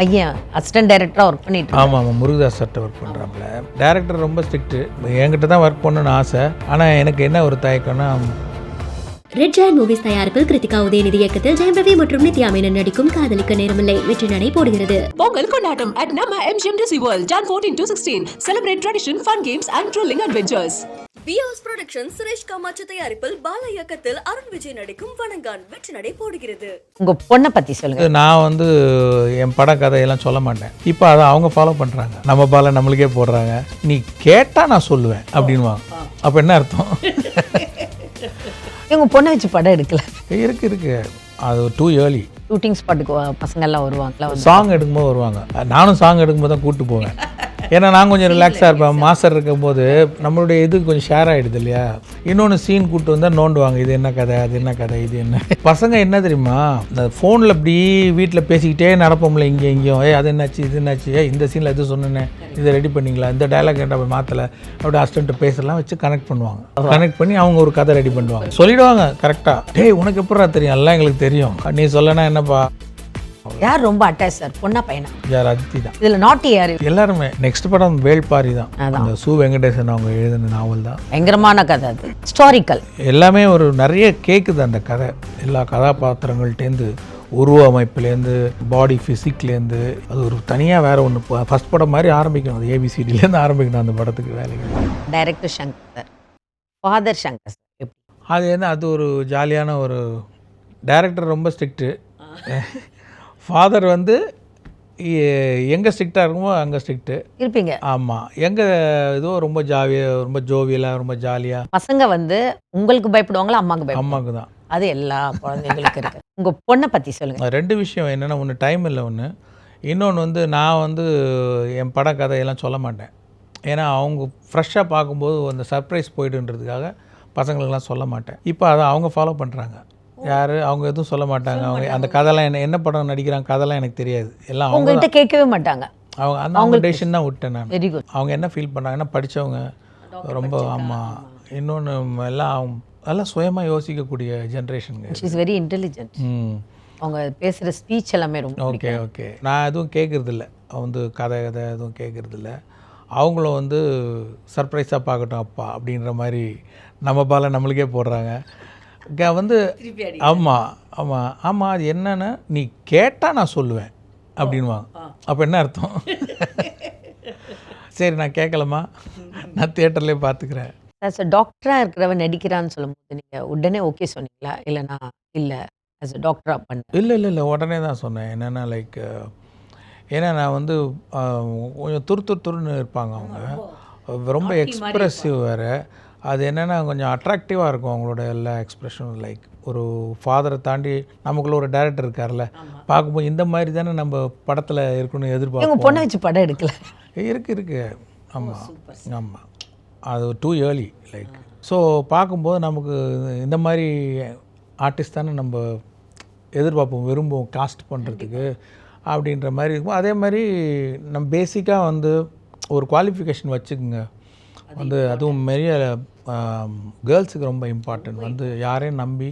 பையன் அசிஸ்டன்ட் டைரக்டராக ஒர்க் பண்ணிட்டு ஆமாம் ஆமாம் முருகதாஸ் சார்ட்ட ஒர்க் பண்ணுறாப்புல. டேரக்டர் ரொம்ப ஸ்ட்ரிக்ட்டு. என்கிட்ட தான் ஒர்க் பண்ணணும்னு ஆசை. ஆனால் எனக்கு என்ன ஒரு தயக்கம்னா ரெட் ஜாயன்ட் மூவிஸ் தயாரிப்பில் கிருத்திகா உதயநிதி இயக்கத்தில் ஜெயம் ரவி மற்றும் நித்யா மேனன் நடிக்கும் காதலிக்க நேரமில்லை வெற்றி நடை போடுகிறது. பொங்கல் கொண்டாட்டம் at நம்ம MGM Disney World Jan 14 to 16. Celebrate tradition, fun games and thrilling adventures. Vyas production Suresh Kamatchi தயாரிப்பில் பாலா இயக்கத்தில் அருண் விஜய் நடிக்கும் வணங்கான் வெற்றி நடை போடுகிறது. உங்கள் பொண்ணை பற்றி சொல்லுங்கள். நான் என் பட கதையெல்லாம் சொல்ல மாட்டேன். இப்போ அதை அவங்க ஃபாலோ பண்ணுறாங்க. நம்ம பால நம்மளுக்கே போடுறாங்க. நீ கேட்டால் நான் சொல்லுவேன் அப்படின்வாங்க. அப்போ என்ன அர்த்தம்? இவங்க பொண்ணை வச்சு படம் எடுக்கல. இருக்கு அது டூ ஏர்லி. ஷூட்டிங் ஸ்பாட்டுக்கு பசங்கள்லாம் வருவாங்களா? சாங் எடுக்கும்போது வருவாங்க. நானும் சாங் எடுக்கும்போது தான் கூப்பிட்டு போவேன். ஏன்னா நான் கொஞ்சம் ரிலாக்ஸாக இருப்பேன். மாஸ்டர் இருக்கும்போது நம்மளுடைய இது கொஞ்சம் ஷேர் ஆகிடுது இல்லையா. இன்னொன்று சீன் கூப்பிட்டு வந்தால் நோண்டுவாங்க. இது என்ன கதை, அது என்ன கதை, இது என்ன. பசங்க என்ன தெரியுமா, இந்த ஃபோனில் இப்படி வீட்டில் பேசிக்கிட்டே நடப்போம்ல இங்கே இங்கேயும். அது என்னாச்சு, இது என்னாச்சு, இந்த சீனில் எது சொன்னேன், இதை ரெடி பண்ணிங்களா, இந்த டைலாக் என்ன மாற்றலை அப்படி அசிஸ்டண்ட்டை பேசலாம் வச்சு கனெக்ட் பண்ணுவாங்க. கனெக்ட் பண்ணி அவங்க ஒரு கதை ரெடி பண்ணுவாங்க. சொல்லிவிடுவாங்க கரெக்டாக. டேய் உனக்கு எப்படா தெரியும், எல்லாம் எங்களுக்கு தெரியும், நீ சொல்லனா என்னப்பா. யார் ரொம்ப அட்டாச் சார், பொண்ணா பையனா? யார்? அதித்தி தான். இதில் நாட்டி யார்? எல்லாருமே. நெக்ஸ்ட் படம் வேள்பாரி தான். அந்த சு வெங்கடேசன் அவங்க எழுதின நாவல் தான். பயங்கரமான கதை அது, ஹிஸ்டாரிக்கல். எல்லாமே ஒரு நிறைய கேட்குது அந்த கதை. எல்லா கதாபாத்திரங்கள்டேருந்து, உருவ அமைப்புலேருந்து, பாடி ஃபிசிக்லேருந்து, அது ஒரு தனியாக வேறு ஒன்று. ஃபஸ்ட் படம் மாதிரி ஆரம்பிக்கணும். அது ஏபிசிடிலேருந்து ஆரம்பிக்கணும் அந்த படத்துக்கு வேலைக்கு. Director Shankar, father Shankar sir. அது என்ன, அது ஒரு ஜாலியான ஒரு டைரக்டர். ரொம்ப ஸ்ட்ரிக்ட்டு. ஃபாதர் எங்கே ஸ்ட்ரிக்டாக இருக்குமோ அங்கே ஸ்ட்ரிக்ட்டு இருப்பீங்க. ஆமாம். எங்கே ஏதோ ரொம்ப ஜோவியலாக ரொம்ப ஜாலியாக. பசங்க உங்களுக்கு பயப்படுவாங்களா, அம்மாவுக்கு பயப்படுவாங்க? அம்மாவுக்கு தான். அது எல்லா குழந்தைகளுக்கும் இருக்கு. உங்கள் பொண்ணை பற்றி சொல்லுங்கள். ரெண்டு விஷயம் என்னென்னா, ஒன்று டைம் இல்லை, ஒன்று. இன்னொன்று நான் என் பட கதையெல்லாம் சொல்ல மாட்டேன். ஏன்னா அவங்க ஃப்ரெஷ்ஷாக பார்க்கும்போது அந்த சர்ப்ரைஸ் போய்டுன்றதுக்காக பசங்களுக்கெல்லாம் சொல்ல மாட்டேன். இப்போ அதை அவங்க ஃபாலோ பண்ணுறாங்க. யார்? அவங்க எதுவும் சொல்ல மாட்டாங்க. அவங்க அந்த கதைலாம் என்ன படம் நடிக்கிறாங்க கதைலாம் எனக்கு தெரியாது. எல்லாம் அவங்ககிட்ட கேட்கவே மாட்டாங்க. அவங்க டெசிஷன் தான் விட்டேன் நான். Very good. அவங்க என்ன ஃபீல் பண்ணாங்கன்னா, படித்தவங்க ரொம்ப. ஆமாம். இன்னொன்று எல்லாம் சுயமாக யோசிக்கக்கூடிய ஜென்ரேஷனுங்க. Is very intelligent. அவங்க பேசுகிற ஸ்பீச் எல்லாமே ரொம்ப ஓகே. நான் எதுவும் கேட்குறதில்ல. கதை எதுவும் கேட்குறதில்ல. அவங்களும் சர்ப்ரைஸாக பார்க்கட்டும் அப்பா அப்படின்ற மாதிரி நம்ம பால நம்மளுக்கே போடுறாங்க. ஆமாம் அது என்னன்னா, நீ கேட்டால் நான் சொல்லுவேன் அப்படின்வாங்க. அப்போ என்ன அர்த்தம்? சரி நான் கேட்கலாமா, நான் தியேட்டர்லேயே பார்த்துக்கிறேன். ஆஸ் அ டாக்டராக இருக்கிறவன் நடிக்கிறான்னு சொல்லும்போது நீங்கள் உடனே ஓகே சொன்னீங்களா, இல்லைனா இல்லை ஆஸ் அ டாக்டராக பண்ண? இல்லை உடனே தான் சொன்னேன். என்னென்னா லைக், ஏன்னா நான் கொஞ்சம் துருன்னு இருப்பாங்க அவங்க. ரொம்ப எக்ஸ்ப்ரெசிவ் வேறு. அது என்னென்னா கொஞ்சம் அட்ராக்டிவாக இருக்கும் அவங்களோட எல்லா எக்ஸ்ப்ரெஷனும். லைக் ஒரு ஃபாதரை தாண்டி நமக்குள்ள ஒரு டைரக்டர் இருக்கார்ல, பார்க்கும்போது இந்த மாதிரி தானே நம்ம படத்தில் இருக்கணும்னு எதிர்பார்ப்போம். பொண்ணை வச்சு படம் எடுக்கல. இருக்கு. ஆமாம். அது டூ ஏர்லி லைக். ஸோ பார்க்கும்போது நமக்கு இந்த மாதிரி ஆர்டிஸ்ட் தானே நம்ம எதிர்பார்ப்போம், விரும்புவோம் காஸ்ட் பண்ணுறதுக்கு அப்படின்ற மாதிரி இருக்கும். அதே மாதிரி நம்ம பேசிக்காக ஒரு குவாலிஃபிகேஷன் வச்சுக்கோங்க. அதுவும் நிறைய கேர்ள்ஸுக்கு ரொம்ப இம்பார்ட்டன்ட். யாரையும் நம்பி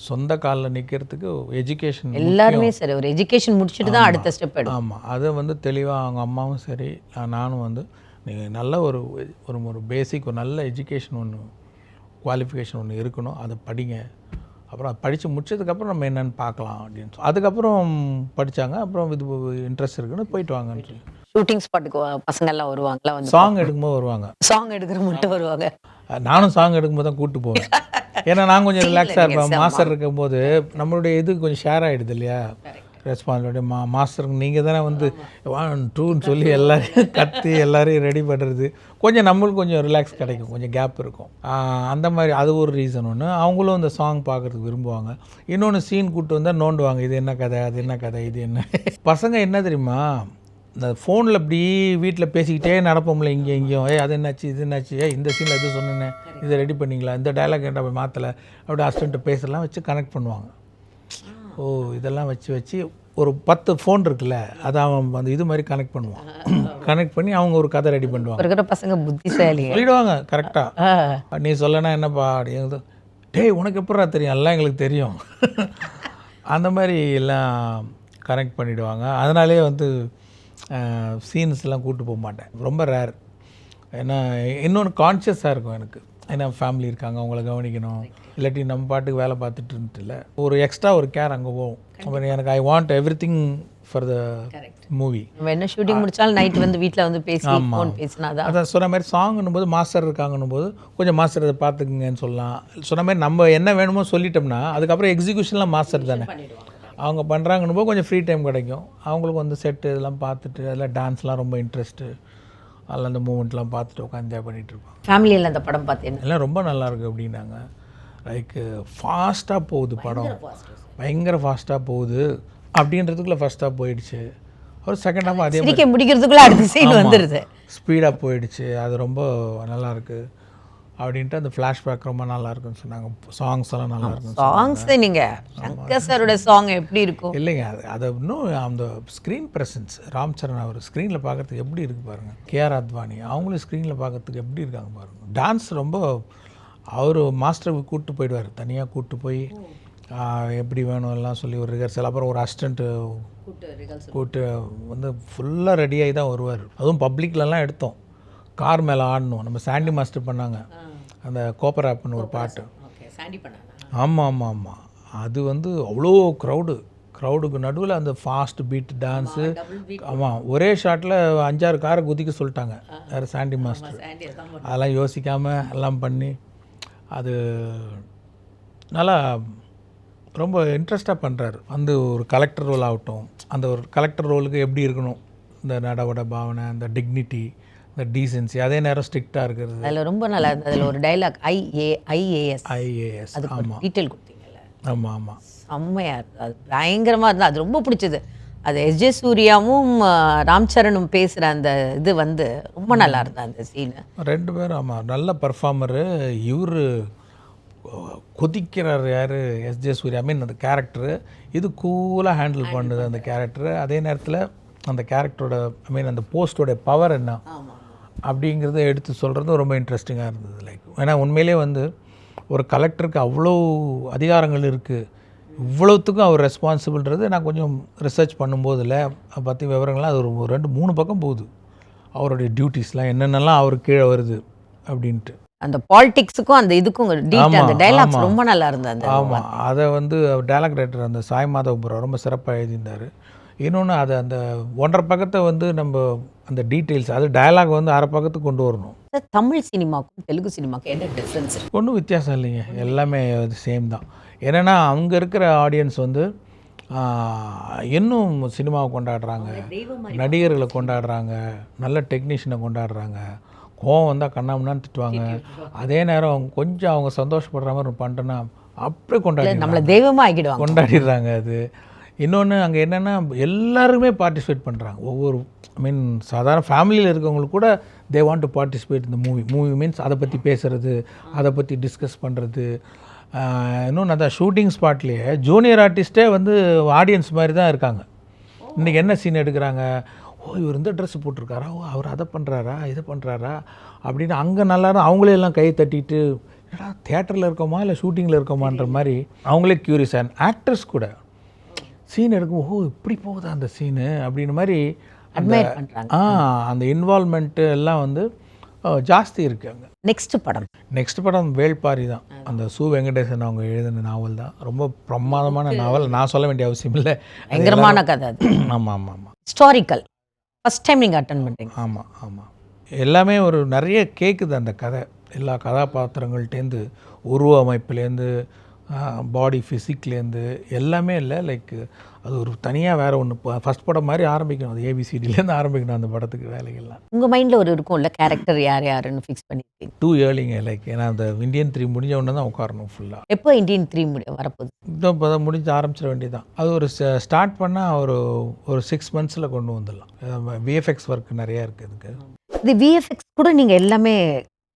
சொந்த காலில் நிற்கிறதுக்கு எஜுகேஷன். எல்லாருமே சரி, ஒரு எஜுகேஷன் முடிச்சுட்டு தான் அடுத்த ஸ்டெப் எடுக்கும். ஆமாம். அதை தெளிவாக அவங்க அம்மாவும் சரி, நானும் நீங்கள் நல்ல ஒரு பேசிக் ஒரு நல்ல எஜுகேஷன் ஒன்று, குவாலிஃபிகேஷன் ஒன்று இருக்கணும். அதை படிங்க. அப்புறம் அது படித்து முடிச்சதுக்கப்புறம் நம்ம என்னென்னு பார்க்கலாம் அப்படின்னு சொல்லி அதுக்கப்புறம் படித்தாங்க. அப்புறம் இது இன்ட்ரெஸ்ட் இருக்குன்னு போயிட்டு வாங்கன்னு சொல்லி. ஷூட்டிங் ஸ்பாட்டுக்கு பசங்கள்லாம் வருவாங்களா? சாங் எடுக்கும்போது வருவாங்க. சாங் எடுக்கிற மட்டும் வருவாங்க. நானும் சாங் எடுக்கும்போது தான் கூப்பிட்டு போவேன். ஏன்னா நான் கொஞ்சம் ரிலாக்ஸாக இருப்பேன். மாஸ்டர் இருக்கும்போது நம்மளுடைய இது கொஞ்சம் ஷேர் ஆகிடுது இல்லையா, ரெஸ்பான்சிபிலிட்டி. மாஸ்டருக்கு நீங்கள் தானே 1 2ன்னு சொல்லி எல்லோரையும் கத்தி எல்லோரையும் ரெடி பண்ணுறது. கொஞ்சம் நம்மளுக்கு கொஞ்சம் ரிலாக்ஸ் கிடைக்கும், கொஞ்சம் கேப் இருக்கும். அந்த மாதிரி அது ஒரு ரீசன் ஒன்று. அவங்களும் அந்த சாங் பார்க்குறதுக்கு விரும்புவாங்க. இன்னொன்று சீன் கூப்பிட்டு வந்தால் நோண்டுவாங்க. இது என்ன கதை, அது என்ன கதை, இது என்ன. பசங்க என்ன தெரியுமா, இந்த ஃபோனில் இப்படி வீட்டில் பேசிக்கிட்டே நடப்போம்ல இங்கே இங்கேயும். அது என்னாச்சு, இது என்னாச்சு, இந்த சீனில் எது சொன்னேன், இதை ரெடி பண்ணிங்களா, இந்த டைலாக் என்ன மாற்றலை அப்படி அசிஸ்டண்ட்டை பேசலாம் வச்சு கனெக்ட் பண்ணுவாங்க. இதெல்லாம் வச்சு ஒரு 10 ஃபோன் இருக்குல்ல, அதை அவன் இது மாதிரி கனெக்ட் பண்ணுவான். கனெக்ட் பண்ணி அவங்க ஒரு கதை ரெடி பண்ணுவாங்க. இருக்கிற பசங்க புத்திசாலி சொல்லிடுவாங்க கரெக்டாக. நீ சொல்லனா என்னப்பா அப்படி. டேய் உனக்கு எப்படா தெரியும், எல்லாம் எங்களுக்கு தெரியும். அந்த மாதிரி எல்லாம் கனெக்ட் பண்ணிவிடுவாங்க. அதனாலே வந்து சீன்ஸ்லாம் கூப்பிட்டு போக மாட்டேன், ரொம்ப ரேர். ஏன்னா இன்னொன்று கான்ஷியஸாக இருக்கும் எனக்கு, ஏன்னா ஃபேமிலி இருக்காங்க, அவங்கள கவனிக்கணும். இல்லாட்டி நம்ம பாட்டுக்கு வேலை பார்த்துட்டு இருந்துட்டுல ஒரு எக்ஸ்ட்ரா ஒரு கேர் அங்கே போகும். அப்புறம் எனக்கு I want every thing for the movie. நம்ம என்ன ஷூட்டிங் முடிச்சாலும் நைட் வந்து வீட்டில் வந்து பேசி ஃபோன் பேசினாதான். அதான் சொன்ன மாதிரி சாங்னும் போது மாஸ்டர் இருக்காங்கன்னும் போது கொஞ்சம் மாஸ்டர் இதை பார்த்துக்குங்கன்னு சொல்லலாம். சொன்ன மாதிரி நம்ம என்ன வேணுமோ சொல்லிட்டோம்னா அதுக்கப்புறம் எக்ஸிக்யூஷன்லாம் மாஸ்டர் தானே அவங்க பண்ணுறாங்கன்னும் போது கொஞ்சம் ஃப்ரீ டைம் கிடைக்கும். அவங்களுக்கு வந்து செட்டு இதெல்லாம் பார்த்துட்டு அதில் டான்ஸ்லாம் ரொம்ப இன்ட்ரெஸ்ட்டு, அதில் அந்த மூமெண்ட்லாம் பார்த்துட்டு உட்காந்து என்ஜாய் பண்ணிகிட்டு இருப்பாங்க. ஃபேமிலியில் அந்த படம் பார்த்தேன் எல்லாம் ரொம்ப நல்லாயிருக்கு அப்படின்னாங்க. லைக் ஃபாஸ்ட்டாக போகுது படம், பயங்கர ஃபாஸ்ட்டாக போகுது அப்படின்றதுக்குள்ளே ஃபஸ்ட்டாக போயிடுச்சு. ஒரு செகண்ட் ஹாஃப் அதே மாதிரி முடிக்கிறதுக்குள்ளே அடுத்த சீன் வந்துடுது, ஸ்பீடாக போயிடுச்சு. அது ரொம்ப நல்லாயிருக்கு அப்படின்ட்டு அந்த ஃப்ளாஷ்பேக் ரொம்ப நல்லா இருக்குன்னு சொன்னாங்க. சாங்ஸ் எல்லாம் நல்லா இருக்கும். சாங்ஸ் நீங்கள் சங்கர் சாரோட சாங் எப்படி இருக்கும்? இல்லைங்க, அது இன்னும் அந்த ஸ்க்ரீன் ப்ரெசன்ஸ் ராம் சரண் அவர் ஸ்க்ரீனில் பார்க்குறதுக்கு எப்படி இருக்குது பாருங்கள். கேஆர் அத்வானி அவங்களும் ஸ்க்ரீனில் பார்க்குறதுக்கு எப்படி இருக்காங்க பாருங்கள். டான்ஸ் ரொம்ப அவர் மாஸ்டருக்கு கூப்பிட்டு போயிடுவார், தனியாக கூப்பிட்டு போய் எப்படி வேணும் எல்லாம் சொல்லி ஒரு ரிஹர்சல், அப்புறம் ஒரு அசிஸ்டண்ட்டு கூப்பிட்டு வந்து ஃபுல்லாக ரெடியாகி தான் வருவார். அதுவும் பப்ளிக்லலாம் எடுத்தோம், கார் மேலே ஆடணும். நம்ம சாண்டி மாஸ்டர் பண்ணாங்க அந்த கோப்பர் ஆப்னு ஒரு பாட்டு. ஆமாம் ஆமாம் ஆமாம், அது வந்து அவ்வளோ க்ரௌடுக்கு நடுவில் அந்த ஃபாஸ்ட் பீட் டான்ஸு. ஆமாம், ஒரே ஷாட்டில் 5-6 காரை குதிக்க சொல்லிட்டாங்க வேறு சாண்டி மாஸ்டர். அதெல்லாம் யோசிக்காமல் எல்லாம் பண்ணி அது நல்லா ரொம்ப இன்ட்ரெஸ்டாக பண்ணுறாரு. வந்து ஒரு கலெக்டர் ரோல் ஆகட்டும், அந்த ஒரு கலெக்டர் ரோலுக்கு எப்படி இருக்கணும், இந்த நடவட பாவனை, அந்த டிக்னிட்டி, இந்த டீசென்சி, அதே நேரம் ஸ்ட்ரிக்டாக இருக்கிறது. அதில் ரொம்ப நல்லா இருந்தது. அதில் ஒரு டைலாக் ஐஏஎஸ் அது ஆமாம் டீட்டெயில் கொடுத்தீங்கல்ல. ஆமாம் ஆமாம், செம்மையாக இருந்தது, அது பயங்கரமாக இருந்தது, அது ரொம்ப பிடிச்சது. அது எஸ்ஜே சூர்யாவும் ராம் சரணும் பேசுகிற அந்த இது வந்து ரொம்ப நல்லா இருந்தது அந்த சீனு. 2 பேரும் ஆமாம் நல்ல பர்ஃபார்மரு. இவர் கொதிக்கிறார் யார், எஸ்ஜே சூர்யா. மீன் அந்த கேரக்டரு இது கூலாக ஹேண்டில் பண்ணுது அந்த கேரக்டரு. அதே நேரத்தில் அந்த கேரக்டரோட மீன் அந்த போஸ்டோட பவர் என்ன அப்படிங்கிறத எடுத்து சொல்கிறது ரொம்ப இன்ட்ரெஸ்டிங்காக இருந்தது. லைக் ஏன்னா உண்மையிலே வந்து ஒரு கலெக்டருக்கு அவ்வளோ அதிகாரங்கள் இருக்குது, இவ்வளோத்துக்கும் அவர் ரெஸ்பான்சிபிள்ன்றது நான் கொஞ்சம் ரிசர்ச் பண்ணும்போது இல்லை அதை பற்றி விவரங்கள்லாம் அது ஒரு 2-3 பக்கம் போகுது. அவருடைய டியூட்டிஸ்லாம் என்னென்னலாம் அவருக்கு கீழே வருது அப்படின்ட்டு. அந்த பாலிடிக்ஸுக்கும் அந்த இதுக்கும் அந்த டைலாக்ஸ் ரொம்ப நல்லா இருந்தது. ஆமாம், அதை வந்து டைலாக் ரைட்டர் அந்த சாய் மாதவபுரம் ரொம்ப சிறப்பாக எழுதியிருந்தார். இன்னொன்று அது அந்த 1.5 பக்கத்தை வந்து நம்ம அந்த டீட்டெயில்ஸ் அது டயலாக் வந்து 1/2 பக்கத்துக்கு கொண்டு வரணும். தமிழ் சினிமாக்கும் தெலுங்கு சினிமாக்கும் என்ன டிஃப்ரென்ஸ்? ஒன்றும் வித்தியாசம் இல்லைங்க, எல்லாமே சேம் தான். ஏன்னா அங்கே இருக்கிற ஆடியன்ஸ் வந்து இன்னும் சினிமாவை கொண்டாடுறாங்க, நடிகர்களை கொண்டாடுறாங்க, நல்ல டெக்னீஷியனை கொண்டாடுறாங்க. கோவம் வந்தால் கண்ணாமண்ணான்னு திட்டுவாங்க. அதே நேரம் அவங்க கொஞ்சம் அவங்க சந்தோஷப்படுற மாதிரி பண்ணுறேன்னா அப்படியே நம்மளை தெய்வமாக ஆகிடுவாங்க, கொண்டாடிடுறாங்க. அது இன்னொன்று அங்கே என்னென்னா எல்லாருமே பார்ட்டிசிபேட் பண்ணுறாங்க. ஒவ்வொரு மீன் சாதாரண ஃபேமிலியில் இருக்கவங்களுக்கு கூட தே வாண்ட் டு பார்ட்டிசிபேட் இந்த மூவி மீன்ஸ் அதை பற்றி பேசுகிறது, அதை பற்றி டிஸ்கஸ் பண்ணுறது. இன்னொன்று அதான் ஷூட்டிங் ஸ்பாட்லேயே ஜூனியர் ஆர்டிஸ்ட்டே வந்து ஆடியன்ஸ் மாதிரி தான் இருக்காங்க. இன்றைக்கி என்ன சீன் எடுக்கிறாங்க, இவர் இந்த ட்ரெஸ் போட்டிருக்காரா, அவர் அதை பண்ணுறாரா இதை பண்ணுறாரா அப்படின்னு அங்கே நல்லாரும் அவங்களே எல்லாம் கை தட்டிட்டு ஏன்னா தேட்டரில் இருக்கோமா இல்லை ஷூட்டிங்கில் இருக்கோமான்ற மாதிரி அவங்களே க்யூரியஸ். அண்ட் ஆக்டர்ஸ் கூட சீன் எடுக்கும், இப்படி போகுதா அந்த சீனு அப்படின்னு மாதிரி அந்த இன்வால்மெண்ட்டு எல்லாம் வந்து ஜாஸ்தி இருக்குது அங்கே. நெக்ஸ்ட் படம் வேள்பாரி தான். அந்த சு வெங்கடேசன் அவங்க எழுதின நாவல் தான், ரொம்ப பிரமாதமான நாவல். நான் சொல்ல வேண்டிய அவசியம் இல்லை, பயங்கரமான கதை. ஆமாம் ஆமாம் ஆமாம், ஹிஸ்டாரிக்கல். ஃபஸ்ட் டைம் நீங்கள் அட்டன் பண்ணுறீங்க. ஆமாம் ஆமாம், எல்லாமே ஒரு நிறைய கேட்குது அந்த கதை. எல்லா கதாபாத்திரங்கள்டேருந்து உருவ அமைப்புலேருந்து பாடி ஃபிசிக்லேருந்து எல்லாமே இல்லை. லைக் அது ஒரு தனியாக வேறு ஒன்று ஃபஸ்ட் படம் மாதிரி ஆரம்பிக்கணும், அது ஏபிசிடிலேருந்து ஆரம்பிக்கணும் அந்த படத்துக்கு வேலைகள்லாம். உங்கள் மைண்டில் ஒரு இருக்கும்ல கேரக்டர் யாருன்னு ஃபிக்ஸ் பண்ணியிருக்கீங்க? டூ ஏர்லிங்க, லைக் ஏன்னா அந்த இந்தியன் 3 முடிஞ்ச உடனே தான் உட்காரணும் ஃபுல்லாக. எப்போ இந்தியன் 3 வரப்போகுது? இப்போ தான் முடிஞ்சு ஆரம்பிச்சிட வேண்டியது தான். அது ஒரு ஸ்டார்ட் பண்ணால் ஒரு 6 monthsல கொண்டு வந்துடலாம். விஎஃப்எக்ஸ் ஒர்க் நிறையா இருக்குது இதுக்கு. இது விஎஃப்எக்ஸ் கூட நீங்கள் எல்லாமே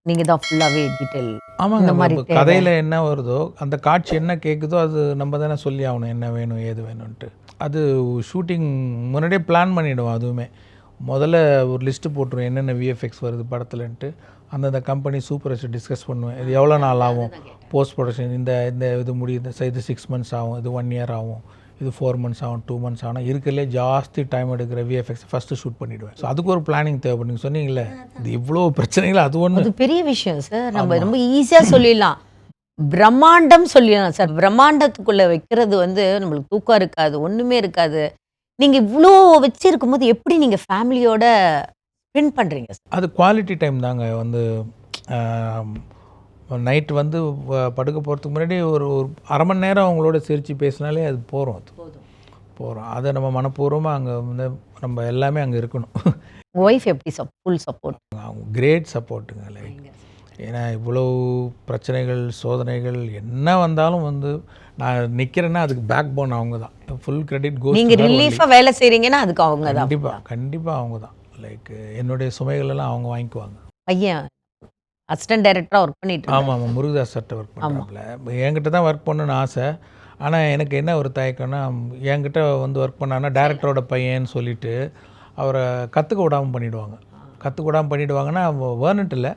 நீங்கள் தான் ஃபுல்லாகவே டீட்டெயில். ஆமாங்க, இந்த மாதிரி கதையில் என்ன வருதோ அந்த காட்சி என்ன கேட்குதோ அது நம்ம தானே சொல்லி ஆகணும், என்ன வேணும் ஏது வேணும்ன்ட்டு. அது ஷூட்டிங் முன்னாடியே பிளான் பண்ணிவிடுவோம். அதுவுமே முதல்ல ஒரு லிஸ்ட்டு போட்டுருவோம் என்னென்ன விஎஃப்எக்ஸ் வருது படத்துலன்ட்டு. அந்தந்த கம்பெனி சூப்பர்வைசர் டிஸ்கஸ் பண்ணுவேன், இது எவ்வளோ நாள் ஆகும் போஸ்ட் ப்ரொடக்ஷன், இந்த இது முடியுது, இது 6 months ஆகும், இது 1 year ஆகும், இது 4 months ஆகும் 2 months ஆகும் இருக்கிறதுலே ஜாஸ்தி டைம் எடுக்கிற விஎஃப்எக்ஸ் ஃபஸ்ட்டு ஷூட் பண்ணிவிடுவேன். ஸோ அதுக்கு ஒரு பிளானிங் தேவை. நீங்கள் சொன்னீங்களே இது இவ்வளோ பிரச்சனைகள் அது ஒன்று. அது பெரிய விஷயம் சார். நம்ம ரொம்ப ஈஸியாக சொல்லிடலாம், பிரம்மாண்டம் சொல்லிடலாம் சார். பிரம்மாண்டத்துக்குள்ளே வைக்கிறது வந்து நம்மளுக்கு தூக்கம் இருக்காது, ஒன்றுமே இருக்காது. நீங்கள் இவ்வளோ வச்சிருக்கும் போது எப்படி நீங்கள் ஃபேமிலியோட ஸ்பெண்ட் பண்ணுறீங்க சார்? அது குவாலிட்டி டைம் தாங்க. வந்து நைட்டு வந்து படுக்க போகிறதுக்கு முன்னாடி ஒரு அரை மணி நேரம் அவங்களோட சிரித்து பேசினாலே அது போகிறோம். அதை நம்ம மனப்பூர்வமாக அங்கே வந்து நம்ம எல்லாமே அங்கே இருக்கணும். உங்கள் ஒய்ஃப் எப்படி ஃபுல் சப்போர்ட்? அவங்க கிரேட் சப்போர்ட்டுங்க. லைக் ஏன்னா இவ்வளோ பிரச்சனைகள் சோதனைகள் என்ன வந்தாலும் வந்து நான் நிற்கிறேன்னா அதுக்கு பேக் போன் அவங்க தான். Full credit goes. நீங்கள் ரிலீஃபாக வேலை செய்கிறீங்கன்னா அதுக்கு அவங்க தான். கண்டிப்பாக அவங்க தான். லைக் என்னுடைய சுமைகள் எல்லாம் அவங்க வாங்கிக்குவாங்க. பையன் அசிஸ்டன்ட் டைரக்டராக ஒர்க் பண்ணிட்டு. ஆமாம், முருகதாஸ் சார்ட்ட ஒர்க் பண்ணுறாப்புல. என்கிட்ட தான் ஒர்க் பண்ணணுன்னு ஆசை. ஆனால் எனக்கு என்ன ஒரு தயக்கம்னா, என்கிட்ட வந்து ஒர்க் பண்ணான்னா டேரக்டரோட பையன்னு சொல்லிவிட்டு அவரை கற்றுக்க விடாமல் பண்ணிவிடுவாங்கன்னா வேர்னுட்டு இல்லை,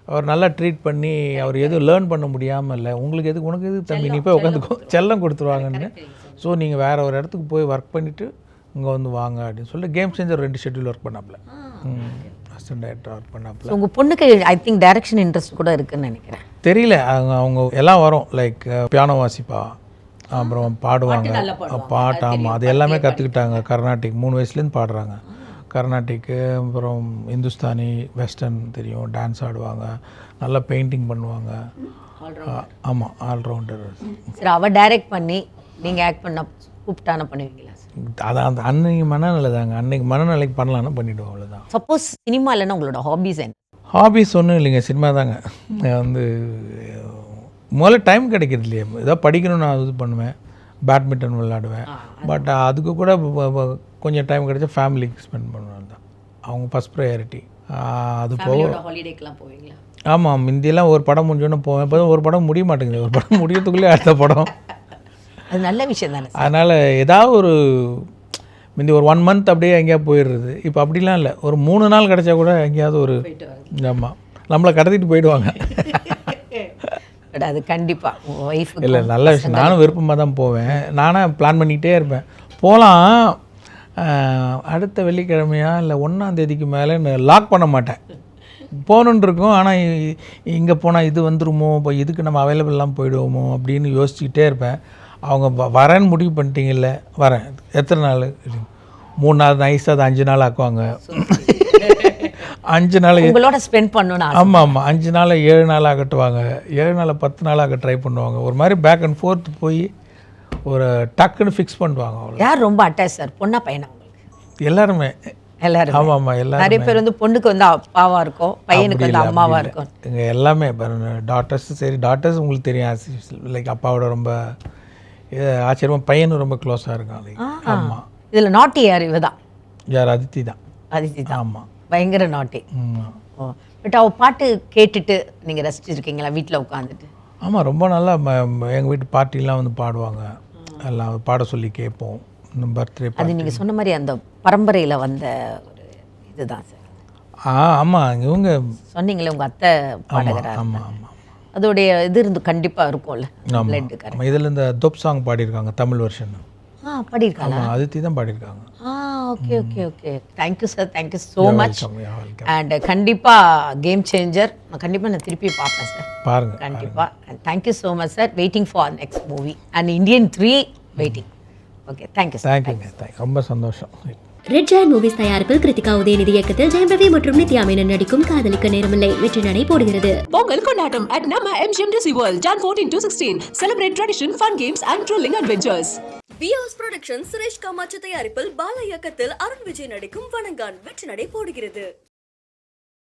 அவர் நல்லா ட்ரீட் பண்ணி அவர் எதுவும் லேர்ன் பண்ண முடியாமல் இல்லை, உங்களுக்கு எதுக்கு உனக்கு எது தம்பி நீ போய் உட்காந்துக்கோ செல்லம் கொடுத்துருவாங்கன்னு. ஸோ நீங்கள் வேறு ஒரு இடத்துக்கு போய் ஒர்க் பண்ணிவிட்டு இங்கே வந்து வாங்க அப்படின்னு சொல்லிட்டு கேம் சேஞ்சர் 2 ஷெட்யூல் ஒர்க் பண்ணாப்புல. அசிஸ்டன்ட் டைரக்டர் ஒர்க் பண்ணாப்புல. உங்கள் பொண்ணுக்கு ஐ திங்க் டைரக்ஷன் இன்ட்ரெஸ்ட் கூட இருக்குன்னு நினைக்கிறேன். தெரியல, அவங்க எல்லாம் வரும். லைக் பியானோ வாசிப்பா, அப்புறம் பாடுவாங்க, பாட்டு. ஆமாம், அது எல்லாமே கற்றுக்கிட்டாங்க. கர்நாடிக் 3 வயசுலேருந்து பாடுறாங்க. கர்நாடிக்கு, அப்புறம் இந்துஸ்தானி, வெஸ்டர்ன் தெரியும், டான்ஸ் ஆடுவாங்க, நல்லா பெயிண்டிங் பண்ணுவாங்க. ஆமாம், ஆல்ரவுண்டர். சரி, அவள் டைரக்ட் பண்ணி நீங்கள் ஆக்ட் பண்ண கூப்பிட்டான பண்ணுவீங்களா? அதான் அந்த அன்னைக்கு மனநிலை தாங்க. அன்னைக்கு மனநிலைக்கு பண்ணலான்னா பண்ணிவிடுவோம், அவ்வளோதான். சப்போஸ் சினிமா இல்லைன்னா உங்களோட ஹாபிஸ் என்ன? ஹாபிஸ் ஒன்றும் இல்லைங்க, சினிமா தாங்க. வந்து முதல்ல டைம் கிடைக்கிறது இல்லையா, ஏதாவது படிக்கணும்னு நான் இது பண்ணுவேன், பேட்மிண்டன் விளையாடுவேன். பட் அதுக்கு கூட கொஞ்சம் டைம் கிடைச்சா ஃபேமிலிக்கு ஸ்பெண்ட் பண்ணுவேன் தான். அவங்க ஃபஸ்ட் ப்ரையாரிட்டி. அது போக ஹாலிடேக்கெலாம் போவீங்களா? ஆமாம், முந்தியெல்லாம் ஒரு படம் முடிஞ்சோன்னு போவேன். இப்போ ஒரு படம் முடிய மாட்டேங்குது. ஒரு படம் முடியறதுக்குள்ளே அடுத்த படம். அது நல்ல விஷயம் தானே. அதனால் ஏதாவது ஒரு முந்தி ஒரு 1 month அப்படியே எங்கேயாவது போயிடுறது. இப்போ அப்படிலாம் இல்லை, ஒரு 3 நாள் கிடச்சா கூட எங்கேயாவது ஒரு. ஆமாம், நம்மளை கடத்திட்டு போயிடுவாங்க. அது கண்டிப்பாக உங்கள் ஒய்ஃப் இல்லை, நல்ல விஷயம். நானும் விருப்பமாக தான் போவேன். நானாக பிளான் பண்ணிக்கிட்டே இருப்பேன். போகலாம், அடுத்த வெள்ளிக்கிழமையா இல்லை 1ஆம் தேதிக்கு மேலே லாக் பண்ண மாட்டேன். போகணுன்னு இருக்கும். ஆனால் இங்கே போனால் இது வந்துருமோ, இப்போ இதுக்கு நம்ம அவைலபிள்லாம் போயிடுவோமோ அப்படின்னு யோசிச்சுக்கிட்டே இருப்பேன். அவங்க வரேன்னு முடிவு பண்ணிட்டீங்கல்ல, வரேன். எத்தனை நாள்? 3 நாள் நைஸாக அது 5 நாள் ஆக்குவாங்க. 5 நாள் உங்களோட ஸ்பெண்ட் பண்ணணும். ஆமாம், 5 நாள் 7 நாள் ஆகட்டுவாங்க, 7 நாள் 10 நாள் ஆக ட்ரை பண்ணுவாங்க. ஒரு மாதிரி பேக் அண்ட் ஃபோர்த் போய் ஒரு டக்குன்னு ஃபிக்ஸ் பண்ணுவாங்க. அவ்வளோ. யார் ரொம்ப அட்டாச் சார், பொண்ணா பையனா உங்களுக்கு? எல்லாருமே. ஆமாம், எல்லாரும். நிறைய பேர் வந்து பொண்ணுக்கு வந்து அப்பாவாக இருக்கும், பையனுக்கு வந்து அம்மாவாக இருக்கும். இங்கே எல்லாமே டாட்டர்ஸ். சரி, டாட்டர்ஸ் உங்களுக்கு தெரியும், லைக் அப்பாவோட ரொம்ப ஆச்சரியமாக, பையனும் ரொம்ப க்ளோஸாக இருக்கான். ஆமாம். இதில் நாட்டி யார்? இவ தான். யார்? அதித்தி தான். அதித்தி தான். ஆமாம், பயங்கர நாட்டி. பட் அவள் பாட்டு கேட்டுட்டு நீங்கள் ரசிச்சிருக்கீங்களா வீட்டில் உட்காந்துட்டு? ஆமாம், ரொம்ப நல்லா. எங்கள் வீட்டு பார்ட்டிலாம் வந்து பாடுவாங்க, எல்லாம் பாட சொல்லி கேட்போம். பர்த்டே அது நீங்கள் சொன்ன மாதிரி அந்த பரம்பரையில் வந்த ஒரு இதுதான் சார். ஆமாம், இவங்க சொன்னீங்களே உங்கள் அத்தை பாடுகிறார். ஆமாம் ஆமாம், அதோடைய இது இருந்து கண்டிப்பாக இருக்கும்ல. ஆமாம், இதில் இந்த தொப் சாங் பாடியிருக்காங்க, தமிழ் வெர்ஷன். பாடியிருக்காங்க. ஆமாம், அதித்தி தான் பாடியிருக்காங்க. Okay okay okay. Thank you sir, thank you so much. And கண்டிப்பாக கேம் சேஞ்சர் நான் கண்டிப்பாக நான் திருப்பி பார்ப்பேன் சார். பாருங்கள் கண்டிப்பாக. And thank you so much sir. Waiting for next movie and Indian 3 waiting. Okay, thank you sir. தேங்க்யூங்க, ரொம்ப சந்தோஷம். ரெட் ஜாயின் மூவிஸ் தயாரிப்பில் கிருத்திகா உதயநிதி இயக்கத்தில் ஜெயம் ரவி மற்றும் நித்யா மேனன் நடிக்கும் காதலிக்க நேரமில்லை வெற்றி நடை போடுகிறது. பொங்கல் கொண்டாட்டம் at நம்ம MGM Disney World, Jan 14 to 16. Celebrate tradition, fun games and thrilling adventures. Vyas production Suresh Kamatchi தயாரிப்பில் பாலா இயக்கத்தில் அருண் விஜய் நடிக்கும் வணங்கான் வெற்றி நடை போடுகிறது.